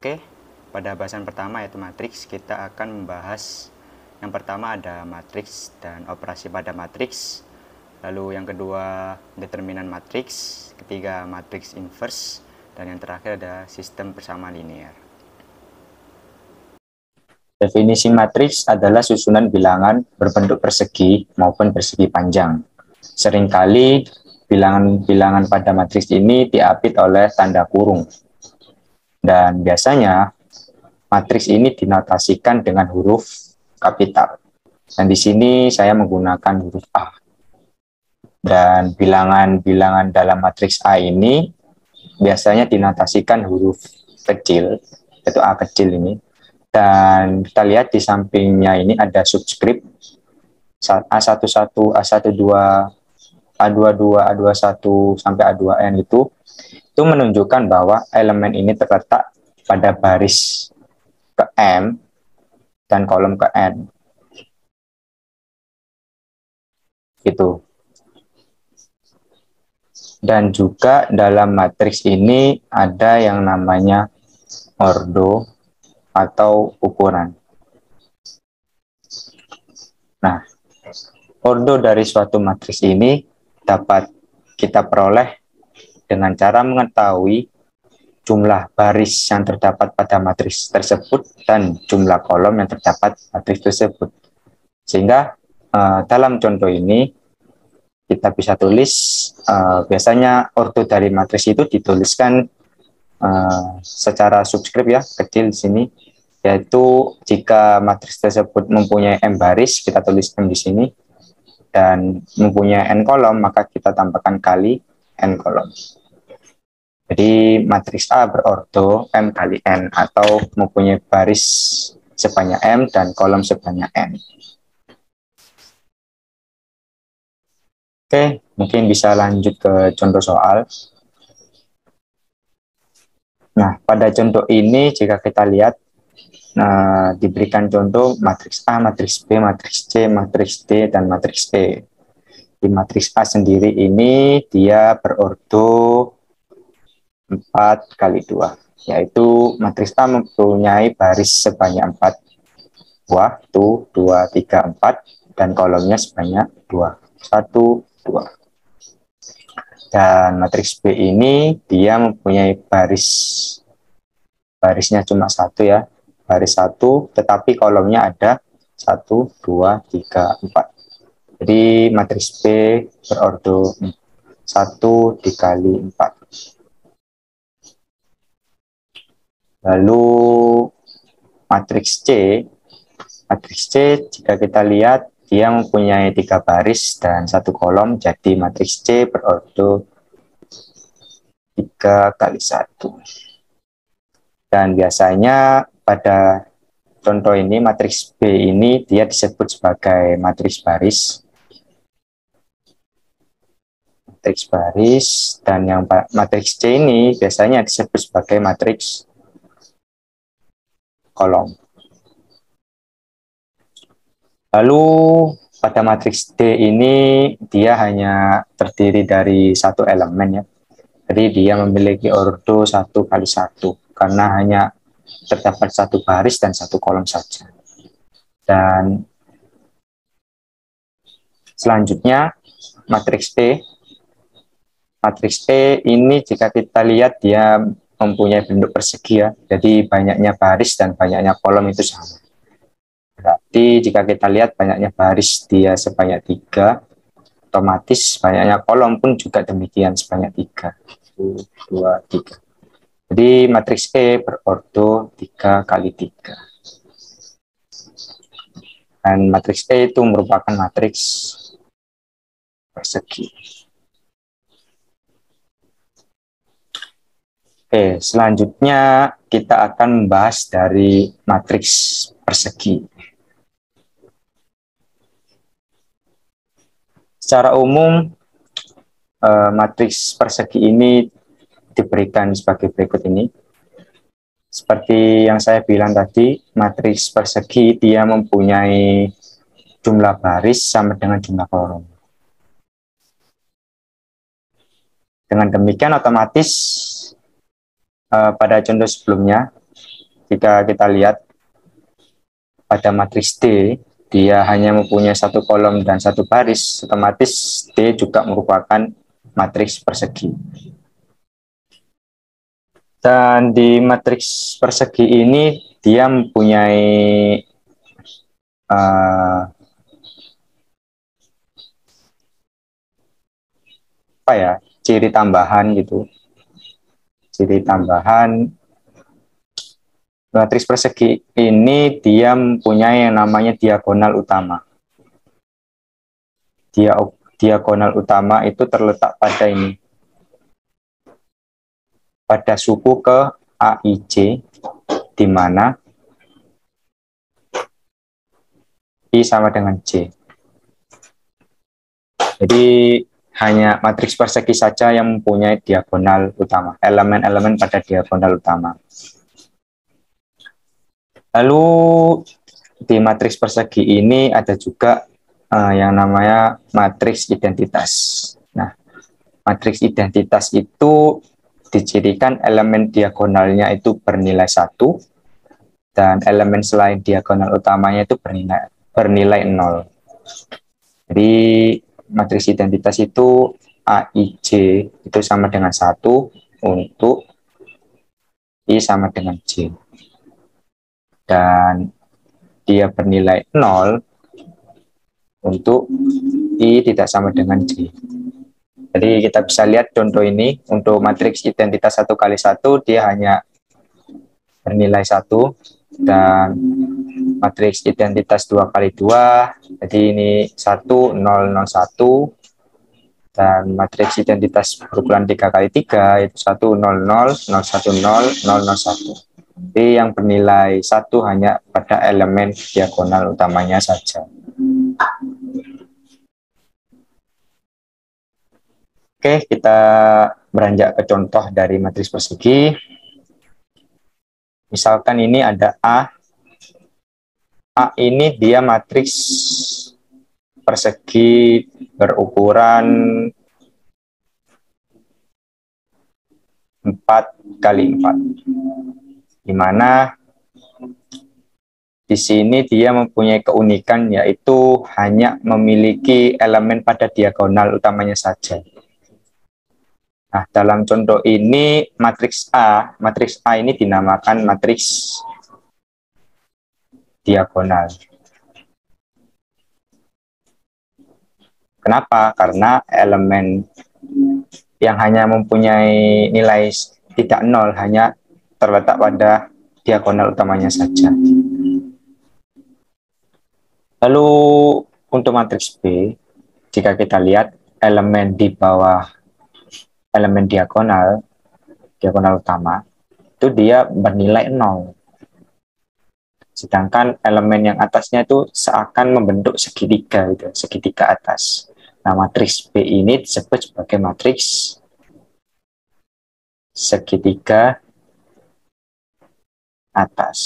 Oke, pada bahasan pertama yaitu matriks, kita akan membahas yang pertama ada matriks dan operasi pada matriks. Lalu yang kedua determinan matriks, ketiga matriks inverse, dan yang terakhir ada sistem persamaan linear. Definisi matriks adalah susunan bilangan berbentuk persegi maupun persegi panjang. Seringkali bilangan-bilangan pada matriks ini diapit oleh tanda kurung. Dan biasanya matriks ini dinotasikan dengan huruf kapital. Dan di sini saya menggunakan huruf A. Dan bilangan-bilangan dalam matriks A ini biasanya dinotasikan huruf kecil, yaitu A kecil ini. Dan kita lihat di sampingnya ini ada subscript A11, A12, A22, A21 sampai A2N itu menunjukkan bahwa elemen ini terletak pada baris ke M dan kolom ke N. Gitu. Dan juga dalam matriks ini ada yang namanya ordo atau ukuran. Nah, ordo dari suatu matriks ini dapat kita peroleh dengan cara mengetahui jumlah baris yang terdapat pada matriks tersebut dan jumlah kolom yang terdapat matriks tersebut. Sehingga dalam contoh ini kita bisa tulis biasanya ordo dari matriks itu dituliskan secara subscript ya, kecil di sini, yaitu jika matriks tersebut mempunyai M baris, kita tulis M di sini, dan mempunyai N kolom, maka kita tambahkan kali N kolom. Jadi matriks A berordo M kali N, atau mempunyai baris sebanyak M dan kolom sebanyak N. Oke, mungkin bisa lanjut ke contoh soal. Nah, pada contoh ini jika kita lihat, diberikan contoh matriks A, matriks B, matriks C, matriks D, dan matriks E. Di matriks A sendiri ini dia berordo 4 kali 2, yaitu matriks A mempunyai baris sebanyak 4 buah, 1, 2, 3, 4, dan kolomnya sebanyak 2, 1, 2. Dan matriks B ini dia mempunyai barisnya cuma 1 ya, baris 1, tetapi kolomnya ada 1, 2, 3, 4. Jadi matriks B berordo 1 dikali 4. Lalu matriks C jika kita lihat dia mempunyai 3 baris dan 1 kolom, jadi matriks C berordo 3 kali 1. Dan biasanya pada contoh ini matriks B ini dia disebut sebagai matriks baris. Dan yang matriks C ini biasanya disebut sebagai matriks kolom. Lalu pada matriks D ini dia hanya terdiri dari 1 elemen ya. Jadi dia memiliki ordo 1 kali 1 karena hanya terdapat 1 baris dan 1 kolom saja. Dan selanjutnya matriks E. Matriks E ini jika kita lihat dia mempunyai bentuk persegi ya. Jadi banyaknya baris dan banyaknya kolom itu sama. Berarti jika kita lihat banyaknya baris dia sebanyak 3, otomatis banyaknya kolom pun juga demikian sebanyak 3. 1, 2, 3. Jadi matriks E berordo 3 kali 3. Dan matriks E itu merupakan matriks persegi. Oke, selanjutnya kita akan membahas dari matriks persegi. Secara umum, matriks persegi ini diberikan sebagai berikut ini. Seperti yang saya bilang tadi, matriks persegi dia mempunyai jumlah baris sama dengan jumlah kolom. Dengan demikian otomatis pada contoh sebelumnya, jika kita lihat pada matriks D, dia hanya mempunyai satu kolom dan satu baris, otomatis D juga merupakan matriks persegi. Dan di matriks persegi ini dia mempunyai ciri tambahan gitu. Ciri tambahan matriks persegi ini dia mempunyai yang namanya diagonal utama. Diagonal utama itu terletak pada ini, pada suku ke AIC, di mana I sama dengan J. Jadi hanya matriks persegi saja yang mempunyai diagonal utama, elemen-elemen pada diagonal utama. Lalu di matriks persegi ini ada juga yang namanya matriks identitas. Nah, matriks identitas itu dicirikan elemen diagonalnya itu bernilai 1 dan elemen selain diagonal utamanya itu bernilai 0. Jadi matriks identitas itu AIJ itu sama dengan 1 untuk I sama dengan J. Dan dia bernilai 0 untuk I tidak sama dengan J. Jadi kita bisa lihat contoh ini, untuk matriks identitas 1 kali 1 dia hanya bernilai 1, dan matriks identitas 2 kali 2, jadi ini 1, 0, 0, 1, dan matriks identitas berukuran 3 kali 3 itu 1, 0, 0, 0, 1, 0, 0, 0, 1. Jadi yang bernilai 1 hanya pada elemen diagonal utamanya saja. Oke, kita beranjak ke contoh dari matriks persegi. Misalkan ini ada A. A ini dia matriks persegi berukuran 4 kali 4. Di mana di sini dia mempunyai keunikan, yaitu hanya memiliki elemen pada diagonal utamanya saja. Nah, dalam contoh ini matriks A ini dinamakan matriks diagonal. Kenapa? Karena elemen yang hanya mempunyai nilai tidak 0 hanya terletak pada diagonal utamanya saja. Lalu untuk matriks B, jika kita lihat elemen di bawah elemen diagonal utama, itu dia bernilai 0. Sedangkan elemen yang atasnya itu seakan membentuk segitiga, gitu, segitiga atas. Nah, matriks B ini disebut sebagai matriks segitiga atas.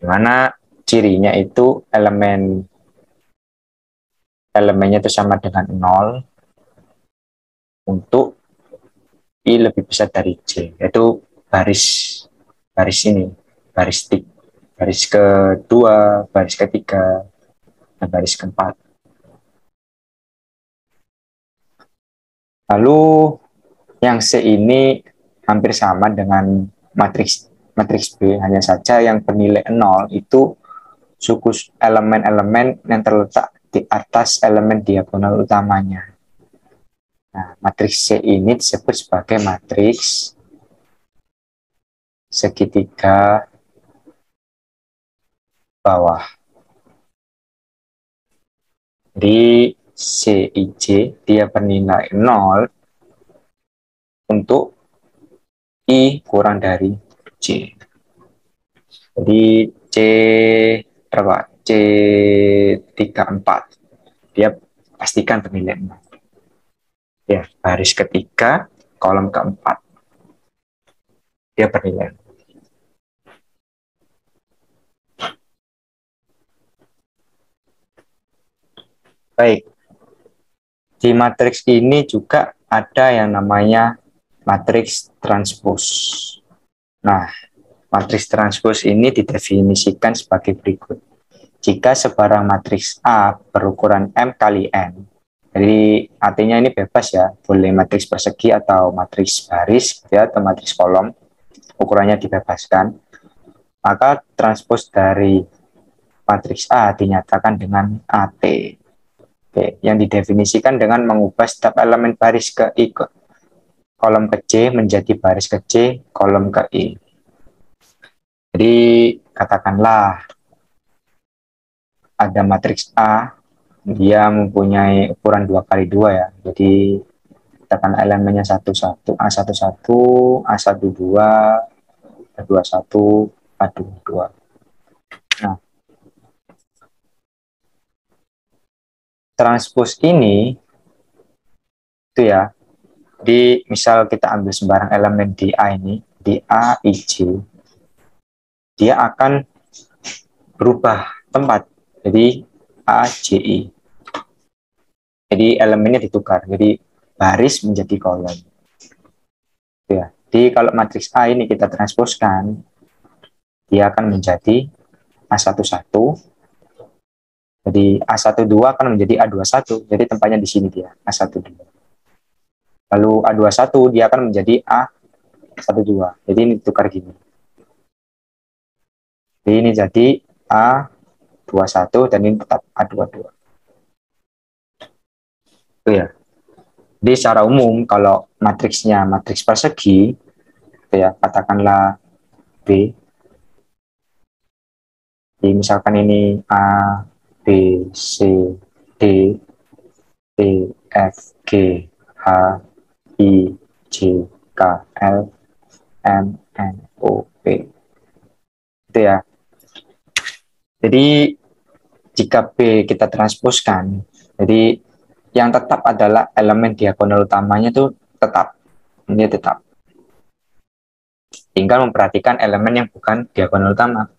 Dimana cirinya itu elemennya itu sama dengan 0 untuk I lebih besar dari J, yaitu baris ini, baris kedua, baris ketiga, dan baris keempat. Lalu yang C ini hampir sama dengan matriks B, hanya saja yang bernilai 0 itu suku elemen-elemen yang terletak di atas elemen diagonal utamanya. Nah, matriks C ini disebut sebagai matriks segitiga bawah. Di CIJ dia bernilai 0 untuk I kurang dari J. Jadi C34 dia pastikan bernilai 0. Ya, baris ketiga, kolom keempat, dia bernilai 0. Baik, di matriks ini juga ada yang namanya matriks transpos. Nah, Matriks transpos ini didefinisikan sebagai berikut. Jika sebarang matriks A berukuran M kali N, jadi artinya ini bebas ya, boleh matriks persegi atau matriks baris ya, atau matriks kolom, ukurannya dibebaskan, maka transpos dari matriks A dinyatakan dengan AT. Oke, yang didefinisikan dengan mengubah setiap elemen baris ke I ke kolom ke C menjadi baris ke C, kolom ke I. Jadi katakanlah ada matriks A, dia mempunyai ukuran 2 kali 2 ya. Jadi katakan elemennya 11, A11, A12, A21, A22. Nah, transpos ini itu ya, di misal kita ambil sembarang elemen di A ini, di A, I, J, dia akan berubah tempat. Jadi A, J, I. Jadi elemennya ditukar. Jadi baris menjadi kolom. Ya. Jadi kalau matriks A ini kita transposkan, dia akan menjadi A11. Jadi A12 akan menjadi A21. Jadi tempatnya di sini dia, A12. Lalu A21 dia akan menjadi A12. Jadi ini ditukar gini. Jadi ini jadi A21 dan ini tetap A22. Itu ya. Jadi secara umum kalau matriksnya matriks persegi, itu ya, katakanlah B. Jadi misalkan ini A, B, C, D, E, F, G, H, I, J, K, L, M, N, O, P. Itu ya. Jadi jika B kita transposkan, jadi yang tetap adalah elemen diagonal utamanya itu tetap. Ini tetap. Tinggal memperhatikan elemen yang bukan diagonal utama.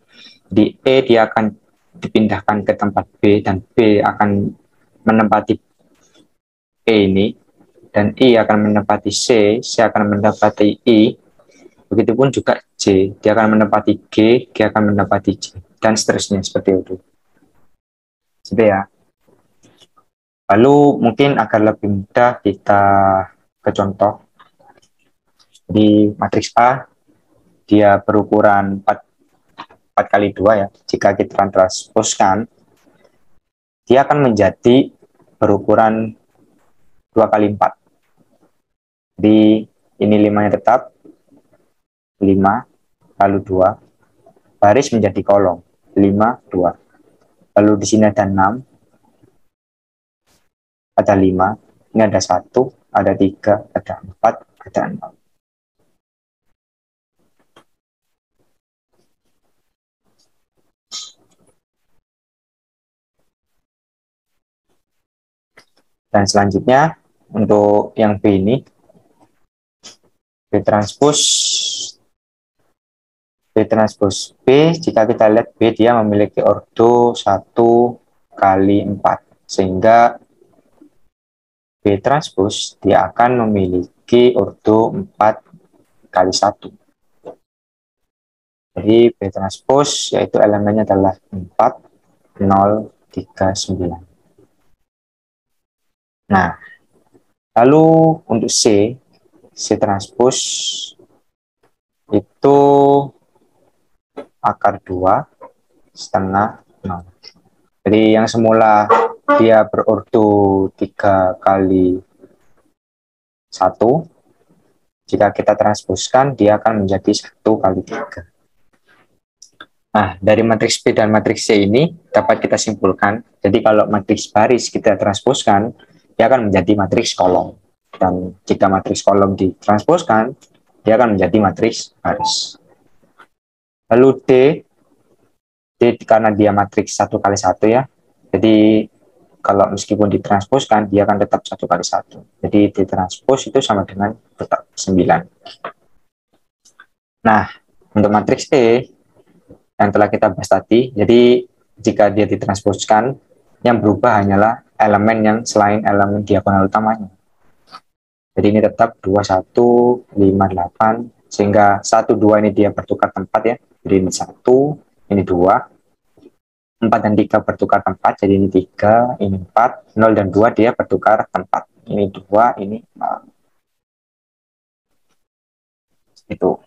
Di E dia akan dipindahkan ke tempat B dan B akan menempati E ini, dan I akan menempati C, C akan menempati I, begitupun juga J, dia akan menempati G, G akan menempati J, dan seterusnya seperti itu. Jadi ya. Lalu mungkin agar lebih mudah kita ke contoh. Di matriks A, dia berukuran 4 kali 2 ya. Jika kita transposkan, dia akan menjadi berukuran 2 kali 4. Jadi ini 5-nya tetap, 5, lalu 2. Baris menjadi kolom, 5, 2. Lalu di sini ada 6, ada 5, ini ada 1, ada 3, ada 4, ada 6. Dan selanjutnya, untuk yang B ini, B transpos B, jika kita lihat B dia memiliki ordo 1 kali 4, sehingga B transpos dia akan memiliki ordo 4 kali 1. Jadi B transpos yaitu elemennya adalah 4, 0, 3, 9. Nah, lalu untuk C transpos itu akar 2 setengah 0. Jadi yang semula dia berordo 3 kali 1, jika kita transposkan dia akan menjadi 1 kali 3. Nah, dari matriks B dan matriks C ini dapat kita simpulkan, jadi kalau matriks baris kita transposkan, dia akan menjadi matriks kolom. Dan jika matriks kolom ditransposkan, dia akan menjadi matriks baris. Lalu D karena dia matriks 1 kali 1 ya, jadi kalau meskipun ditransposkan, dia akan tetap 1 kali 1. Jadi ditranspos itu sama dengan tetap 9. Nah, untuk matriks E, yang telah kita bahas tadi, jadi jika dia ditransposkan, yang berubah hanyalah elemen yang selain elemen diagonal utamanya. Jadi ini tetap 21, 58, sehingga 1, 2 ini dia bertukar tempat ya. Jadi ini 1, ini 2, 4 dan 3 bertukar tempat, jadi ini 3, ini 4, 0 dan 2 dia bertukar tempat. Ini 2, ini 0. Itu.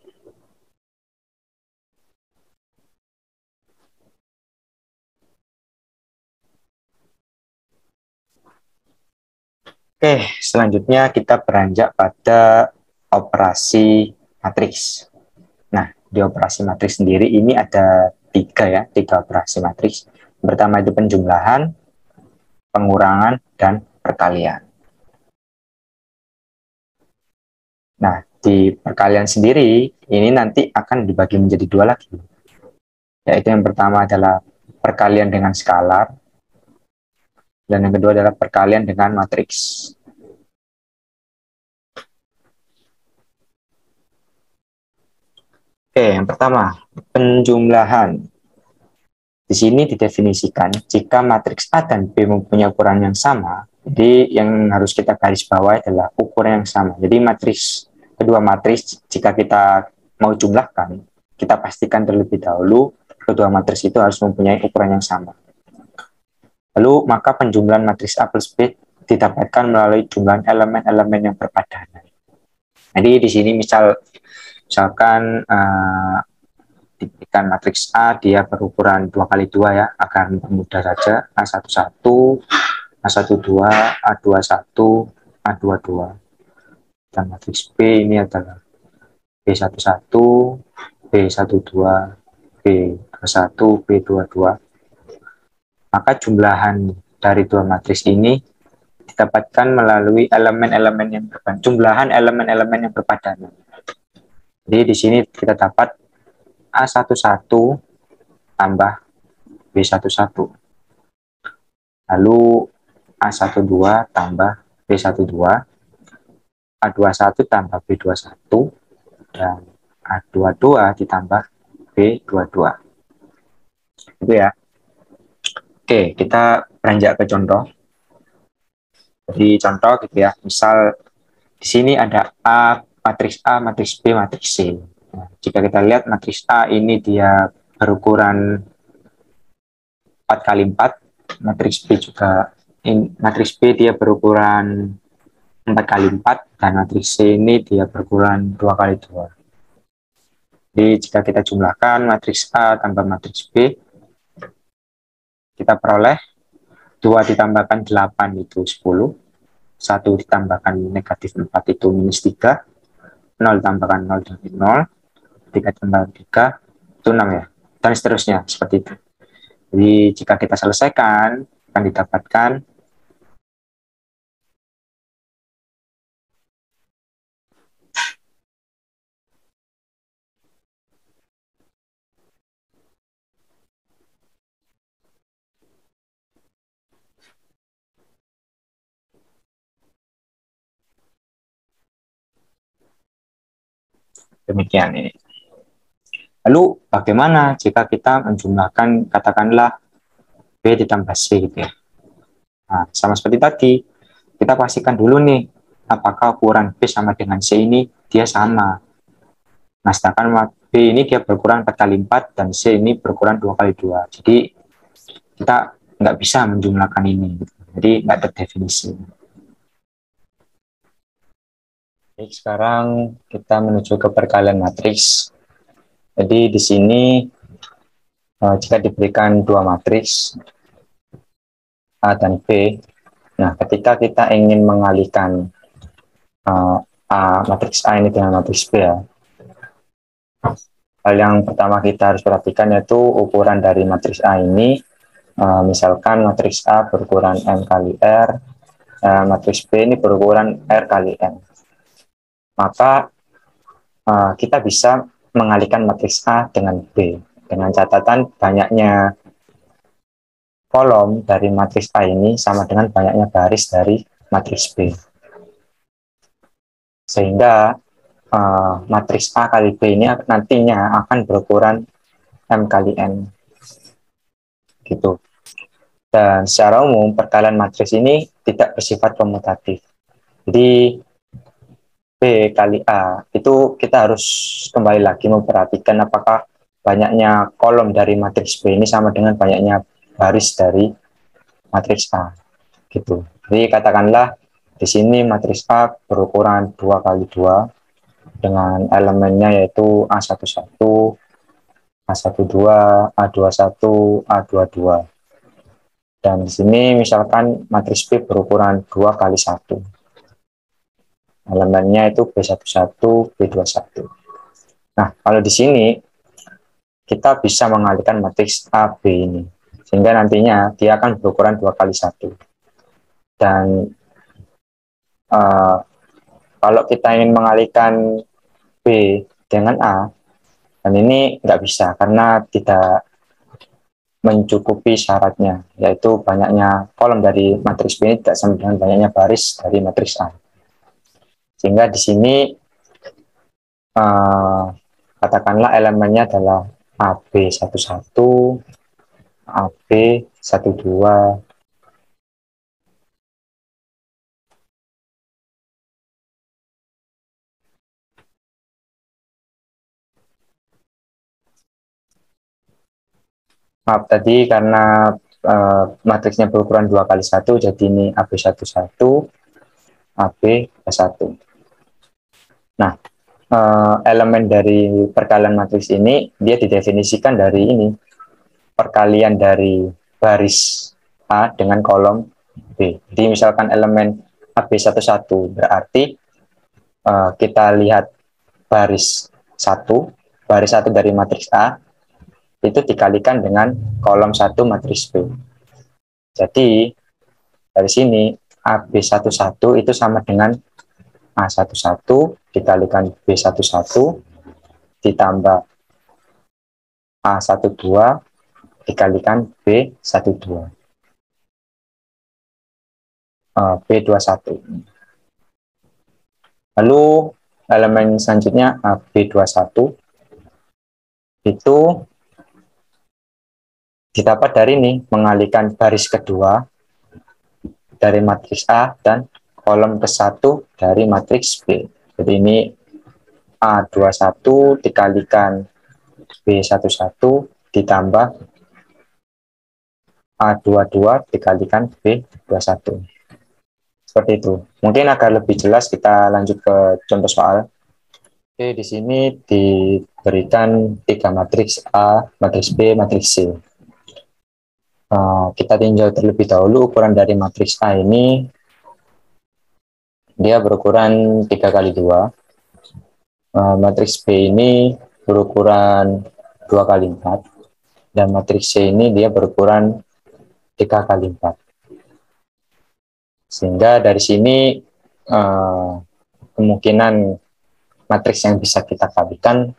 Oke, selanjutnya kita beranjak pada operasi matriks. Nah, di operasi matriks sendiri ini ada tiga operasi matriks. Pertama itu penjumlahan, pengurangan, dan perkalian. Nah, di perkalian sendiri ini nanti akan dibagi menjadi dua lagi. Yaitu yang pertama adalah perkalian dengan skalar, dan yang kedua adalah perkalian dengan matriks. Oke, yang pertama, penjumlahan. Di sini didefinisikan jika matriks A dan B mempunyai ukuran yang sama, jadi yang harus kita garis bawahi adalah ukuran yang sama. Jadi kedua matriks jika kita mau jumlahkan, kita pastikan terlebih dahulu kedua matriks itu harus mempunyai ukuran yang sama. Lalu maka penjumlahan matriks A plus B didapatkan melalui jumlahan elemen-elemen yang berpadanan. Jadi di sini misalkan diberikan matriks A, dia berukuran 2x2 ya, agar mudah saja, A11, A12, A21, A22. Dan matriks B ini adalah B11, B12, B21, B22. Maka jumlahan dari dua matriks ini didapatkan melalui elemen-elemen yang berpadanan, jumlahan elemen-elemen yang berpadanan. Jadi di sini kita dapat A11 tambah B11. Lalu A12 tambah B12, A21 tambah B21, dan A22 ditambah B22. Itu ya. Oke, kita beranjak ke contoh. Jadi contoh gitu ya, misal di sini ada matriks A, matriks B, matriks C. Nah, jika kita lihat matriks A ini dia berukuran 4x4, matriks B juga, matriks B dia berukuran 4x4, dan matriks C ini dia berukuran 2x2. Jadi jika kita jumlahkan matriks A tambah matriks B, kita peroleh 2 ditambahkan 8 itu 10, 1 ditambahkan negatif 4 itu minus 3, 0 tambahkan 0 dari 0, 3 tambah 3 itu 6 ya, dan seterusnya seperti itu. Jadi jika kita selesaikan akan didapatkan demikian ini. Lalu bagaimana jika kita menjumlahkan katakanlah B ditambah C gitu ya. Nah, sama seperti tadi, kita pastikan dulu nih apakah ukuran B sama dengan C ini dia sama. Nah, sedangkan B ini dia berukuran 4x4 dan C ini berukuran 2x2. Jadi kita nggak bisa menjumlahkan ini. Jadi nggak terdefinisi. Baik, sekarang kita menuju ke perkalian matriks. Jadi di sini jika diberikan dua matriks A dan B, nah ketika kita ingin mengalihkan matriks A ini dengan matriks B ya, hal yang pertama kita harus perhatikan yaitu ukuran dari matriks A ini. Misalkan matriks A berukuran M kali R, matriks B ini berukuran R kali M. Maka kita bisa mengalihkan matriks A dengan B dengan catatan banyaknya kolom dari matriks A ini sama dengan banyaknya baris dari matriks B. Sehingga matriks A kali B ini nantinya akan berukuran M kali N. Gitu. Dan secara umum perkalian matriks ini tidak bersifat komutatif. Jadi B kali A, itu kita harus kembali lagi memperhatikan apakah banyaknya kolom dari matriks B ini sama dengan banyaknya baris dari matriks A, gitu. Jadi katakanlah di sini matriks A berukuran 2 kali 2 dengan elemennya yaitu A11, A12, A21, A22. Dan di sini misalkan matriks B berukuran 2 kali 1. Elemennya itu B11, B21. Nah, kalau di sini kita bisa mengalihkan matriks A, B ini. Sehingga nantinya dia akan berukuran 2 kali 1. Dan kalau kita ingin mengalihkan B dengan A, dan ini nggak bisa karena tidak mencukupi syaratnya, yaitu banyaknya kolom dari matriks B ini tidak sama dengan banyaknya baris dari matriks A. Sehingga di sini katakanlah elemennya adalah AB11, AB12, maaf tadi karena matriksnya berukuran 2 kali 1, jadi ini AB11, AB1. Nah, elemen dari perkalian matriks ini dia didefinisikan dari ini, perkalian dari baris A dengan kolom B. Jadi misalkan elemen AB11 berarti kita lihat baris 1, baris 1 dari matriks A itu dikalikan dengan kolom 1 matriks B. Jadi dari sini AB11 itu sama dengan A11 dikalikan B11 ditambah A12 dikalikan B12. B21. Lalu elemen selanjutnya B21 itu didapat dari ini, mengalihkan baris kedua dari matriks A dan kolom ke-1 dari matriks B. Jadi ini A21 dikalikan B11 ditambah A22 dikalikan B21. Seperti itu. Mungkin agar lebih jelas kita lanjut ke contoh soal. Oke, di sini diberikan 3 matriks A, matriks B, matriks C. Kita tinjau terlebih dahulu ukuran dari matriks A ini. Dia berukuran 3 kali 2. Matriks B ini berukuran 2 kali 4. Dan matriks C ini dia berukuran 3 kali 4. Sehingga dari sini kemungkinan matriks yang bisa kita kalikan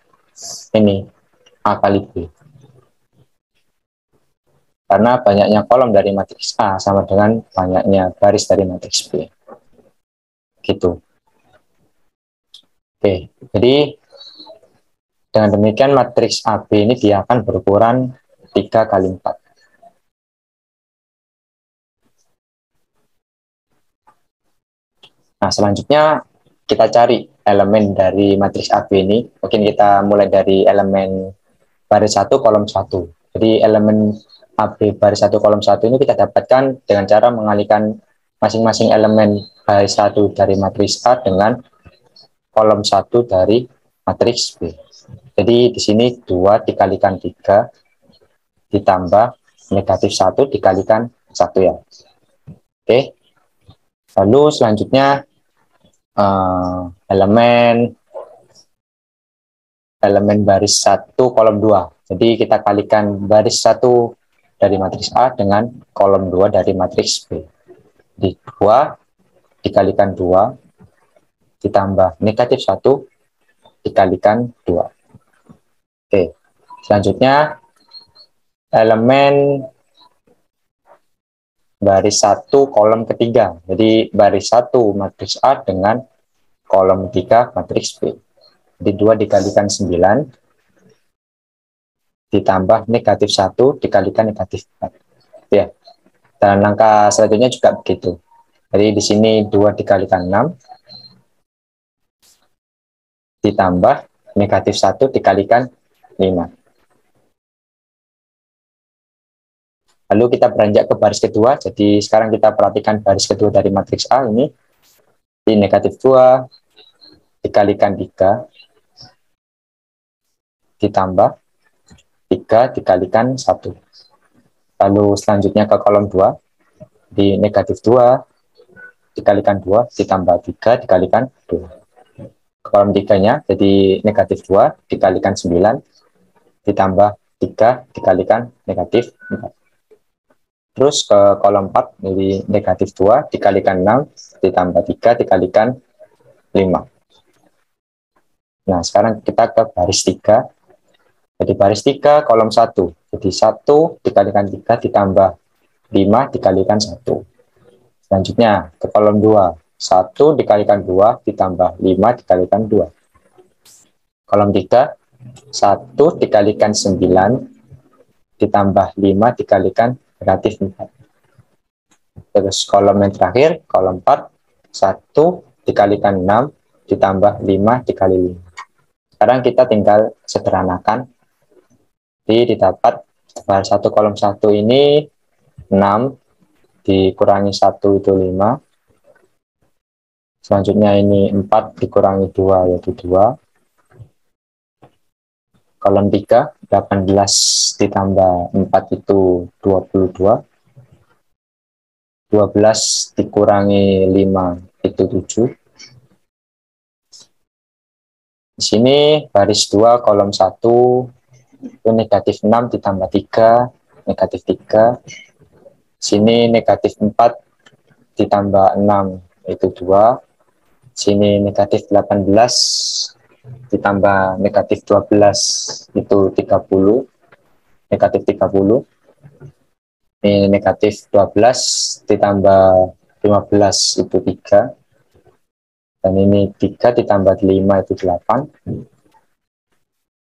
ini A kali B. Karena banyaknya kolom dari matriks A sama dengan banyaknya baris dari matriks B. Gitu. Oke, jadi dengan demikian matriks AB ini dia akan berukuran 3 kali 4. Nah, selanjutnya kita cari elemen dari matriks AB ini. Mungkin kita mulai dari elemen baris 1 kolom 1. Jadi elemen AB baris 1 kolom 1 ini kita dapatkan dengan cara mengalihkan masing-masing elemen baris 1 dari matriks A dengan kolom 1 dari matriks B. Jadi di sini 2 dikalikan 3 ditambah negatif 1 dikalikan 1 ya. Oke. Lalu selanjutnya elemen baris 1 kolom 2. Jadi kita kalikan baris 1 dari matriks A dengan kolom 2 dari matriks B. Di 2 dikalikan 2 ditambah negatif 1 dikalikan 2. Oke. Selanjutnya elemen baris 1 kolom ketiga. Jadi baris 1 matriks A dengan kolom 3 matriks B. Jadi 2 dikalikan 9 ditambah negatif 1 dikalikan negatif 4. Ya. Dan langkah selanjutnya juga begitu. Jadi di sini 2 dikalikan 6 ditambah negatif 1 dikalikan 5. Lalu kita beranjak ke baris kedua, jadi sekarang kita perhatikan baris kedua dari matriks A ini, di negatif 2 dikalikan 3, ditambah 3 dikalikan 1. Lalu selanjutnya ke kolom 2, di negatif 2 dikalikan 2, ditambah 3 dikalikan 2. Kolom 3-nya, jadi negatif 2 dikalikan 9, ditambah 3 dikalikan negatif 4. Terus ke kolom 4, jadi negatif 2 dikalikan 6, ditambah 3 dikalikan 5. Nah, sekarang kita ke baris 3. Jadi baris 3, kolom 1. Jadi 1 dikalikan 3 ditambah 5 dikalikan 1. Selanjutnya ke kolom 2. 1 dikalikan 2 ditambah 5 dikalikan 2. Kolom 3, 1 dikalikan 9 ditambah 5 dikalikan negatif 4. Terus kolom yang terakhir, kolom 4, 1 dikalikan 6 ditambah 5 dikali 5. Sekarang kita tinggal sederhanakan. Jadi didapat baris 1 kolom 1 ini 6 dikurangi 1 itu 5. Selanjutnya ini 4 dikurangi 2 yaitu 2. Kolom 3, 18 ditambah 4 itu 22. 12 dikurangi 5 itu 7. Di sini baris 2 kolom 1 itu negatif 6 ditambah 3, negatif 3. Sini negatif 4 ditambah 6 itu 2. Sini negatif 18 ditambah negatif 12 itu 30, negatif 30. Ini negatif 12 ditambah 15 itu 3. Dan ini 3 ditambah 5 itu 8.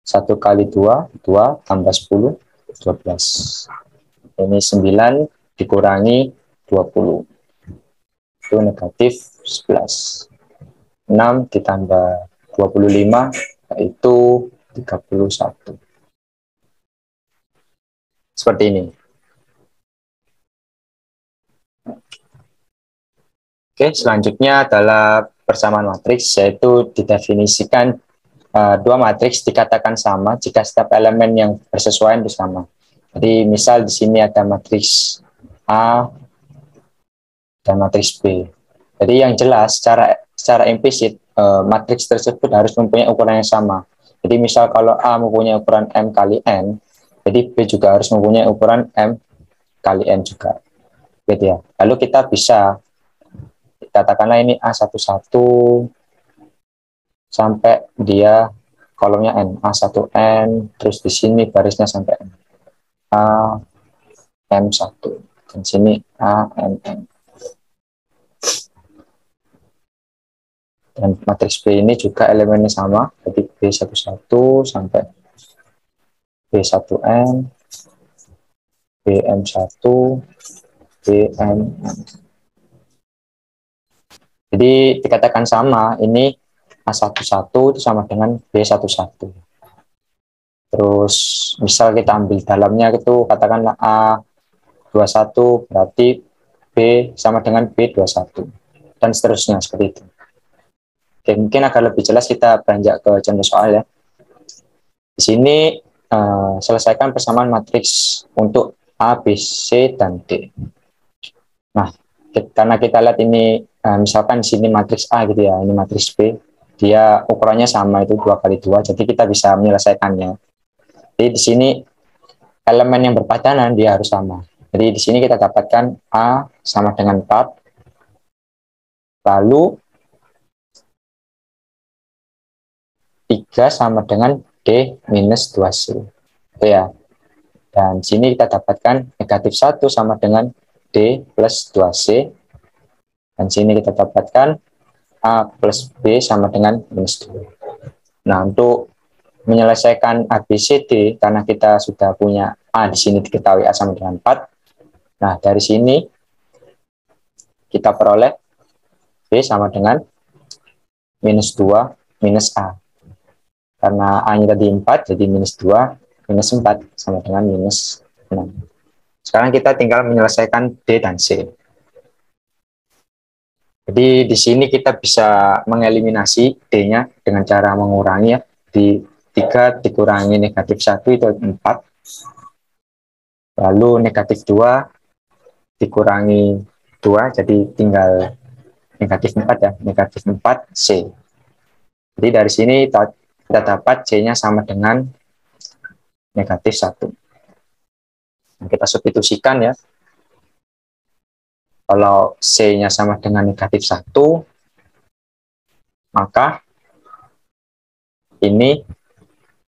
1 kali 2, 2 tambah 10, 12. Ini 9 dikurangi 20. Itu negatif 11. 6 ditambah 25 yaitu 31. Seperti ini. Oke, selanjutnya adalah persamaan matriks, yaitu didefinisikan dua matriks dikatakan sama jika setiap elemen yang bersesuaian itu sama. Jadi misal di sini ada matriks A dan matriks B. Jadi yang jelas secara implisit matriks tersebut harus mempunyai ukuran yang sama. Jadi misal kalau A mempunyai ukuran M kali N, jadi B juga harus mempunyai ukuran M kali N juga. Gitu ya. Lalu kita bisa katakanlah ini A11 sampai dia kolomnya N, A1N, terus di sini barisnya sampai N. A M1, dan sini A M N. Dan matriks B ini juga elemennya sama, jadi B11 sampai B1N, BM1, BMN. Jadi dikatakan sama, ini A11 itu sama dengan B11. Terus misal kita ambil dalamnya itu katakanlah A21 berarti B sama dengan B21 dan seterusnya seperti itu. Oke, mungkin agar lebih jelas kita beranjak ke contoh soal ya. Di sini selesaikan persamaan matriks untuk A, B, C, dan D. Nah, karena kita lihat ini misalkan di sini matriks A gitu ya, ini matriks B, dia ukurannya sama itu 2 kali 2, jadi kita bisa menyelesaikannya. Jadi di sini elemen yang berpadanan dia harus sama. Jadi di sini kita dapatkan A sama dengan 4, lalu 3 sama dengan D minus 2C. Itu ya. Dan sini kita dapatkan negatif 1 sama dengan D plus 2C. Dan sini kita dapatkan A plus B sama dengan minus 2. Nah, untuk menyelesaikan A, B, C, D, karena kita sudah punya A di sini diketahui A sama dengan 4. Nah, dari sini kita peroleh B sama dengan minus 2 minus A. Karena A-nya tadi 4, jadi minus 2, minus 4, sama dengan minus 6. Sekarang kita tinggal menyelesaikan D dan C. Jadi di sini kita bisa mengeliminasi D-nya dengan cara mengurangi ya. Di 3 dikurangi negatif 1 itu 4. Lalu negatif 2 dikurangi 2, jadi tinggal negatif 4 ya. Negatif 4 C. Jadi dari sini kita dapat C-nya sama dengan negatif 1. Nah, kita substitusikan ya. Kalau C-nya sama dengan negatif 1, maka ini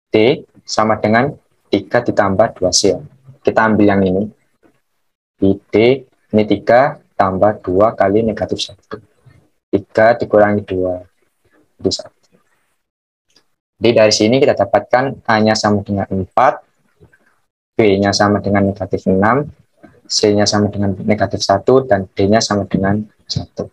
D sama dengan 3 ditambah 2C. Kita ambil yang ini. Di D, ini 3 tambah 2 kali negatif 1. 3 dikurangi 2, itu 1. Jadi dari sini kita dapatkan A-nya sama dengan 4, B-nya sama dengan negatif 6, C-nya sama dengan negatif 1, dan D-nya sama dengan 1.